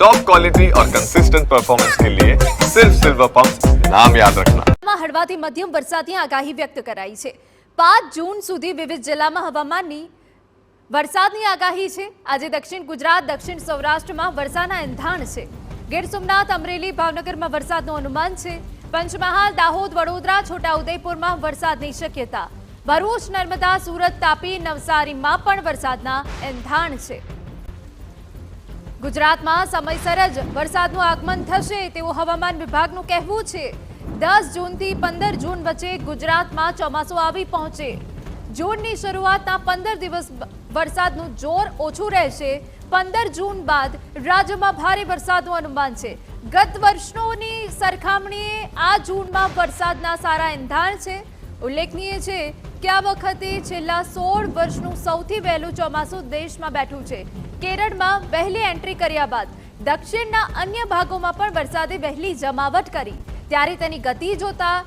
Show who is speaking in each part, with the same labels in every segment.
Speaker 1: Top quality और consistent performance के लिए सिर्फ सिल्वर पंप नाम याद रखना।
Speaker 2: हळवाથી મધ્યમ વરસાદની આગાહી વ્યક્ત કરાઈ છે। 5 જૂન સુધી વિવિધ જિલ્લામાં હવામાનની વરસાદની આગાહી છે। આજે દક્ષિણ ગુજરાત, દક્ષિણ સૌરાષ્ટ્રમાં વરસાદના એંધાણ છે। ગીર સોમનાથ, અમરેલી, ભાવનગરમાં વરસાદનું અનુમાન છે। પંચમહાલ, દાહોદ, વડોદરા, છોટાઉદેપુરમાં વરસાદની શક્યતા। ભરૂચ, નર્મદા, સુરત, તાપી, નવસારીમાં પણ વરસાદના એંધાણ છે। ગુજરાતમાં સમયસર જ વરસાદનું આગમન થશે તેવું હવામાન વિભાગનું કહેવું છે। 10 જૂનથી 15 જૂન વચ્ચે ગુજરાતમાં ચોમાસું આવી પહોંચે। જૂનની શરૂઆતના 15 દિવસ વરસાદનું જોર ઓછું રહેશે। 15 જૂન બાદ રાજ્યમાં ભારે વરસાદનું અનુમાન છે। ગત વર્ષોની સરખામણીએ આ જૂનમાં વરસાદના સારા એંધાણ છે। ઉલ્લેખનીય છે કે આ વખતે છેલ્લા 16 વર્ષનું સૌથી વહેલું ચોમાસું દેશમાં બેઠું છે। કેરળમાં વહેલી એન્ટ્રી કર્યા બાદ દક્ષિણના અન્ય ભાગોમાં પણ વરસાદે વહેલી જમાવટ કરી, ત્યારે તેની ગતિ જોતા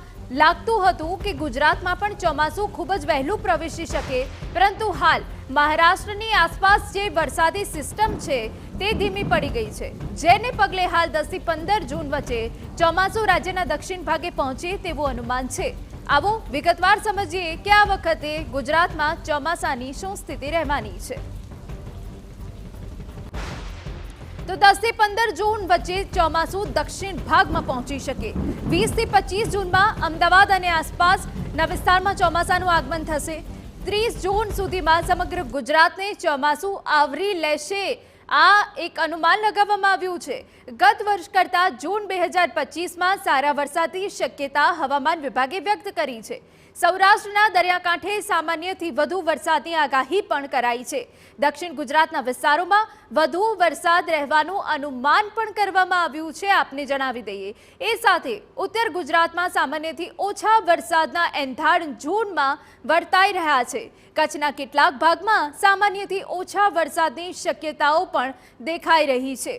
Speaker 2: લાગતું હતું કે ગુજરાતમાં પણ ચોમાસું ખૂબ જ વહેલું પ્રવેશી શકે, પરંતુ હાલ મહારાષ્ટ્રની આસપાસ જે વરસાદી સિસ્ટમ છે તે ધીમી પડી ગઈ છે, જેને પગલે હાલ 10 થી 15 જૂન વચ્ચે ચોમાસું રાજ્યના દક્ષિણ ભાગે પહોંચે તેવું અનુમાન છે। આવો વિગતવાર સમજીએ કે આ વખતે ગુજરાતમાં ચોમાસાની શું સ્થિતિ રહેવાની છે। તો 10 થી 15 જૂન વચ્ચે ચોમાસું દક્ષિણ ભાગમાં પહોંચી શકે। 20 થી 25 જૂનમાં અમદાવાદ અને આસપાસના વિસ્તારમાં ચોમાસાનું આગમન થશે। 30 જૂન સુધીમાં સમગ્ર ગુજરાતને ચોમાસું આવરી લેશે, આ એક અનુમાન લગાવવામાં આવ્યું છે। ગત વર્ષ કરતાં જૂન 2025માં સારા વરસાદની શક્યતા હવામાન વિભાગે વ્યક્ત કરી છે। સૌરાષ્ટ્રના દરિયાકાંઠે સામાન્યથી વધુ વરસાદની આગાહી પણ કરાઈ છે। દક્ષિણ ગુજરાતના વિસ્તારોમાં વધુ વરસાદ રહેવાનું અનુમાન પણ કરવામાં આવ્યું છે, આપને જણાવી દઈએ। એ સાથે ઉત્તર ગુજરાતમાં સામાન્યથી ઓછા વરસાદના એંધાણ જૂનમાં વર્તાઈ રહ્યા છે। કચ્છના કેટલાક ભાગમાં સામાન્યથી ઓછા વરસાદની શક્યતાઓ પણ દેખાઈ રહી છે।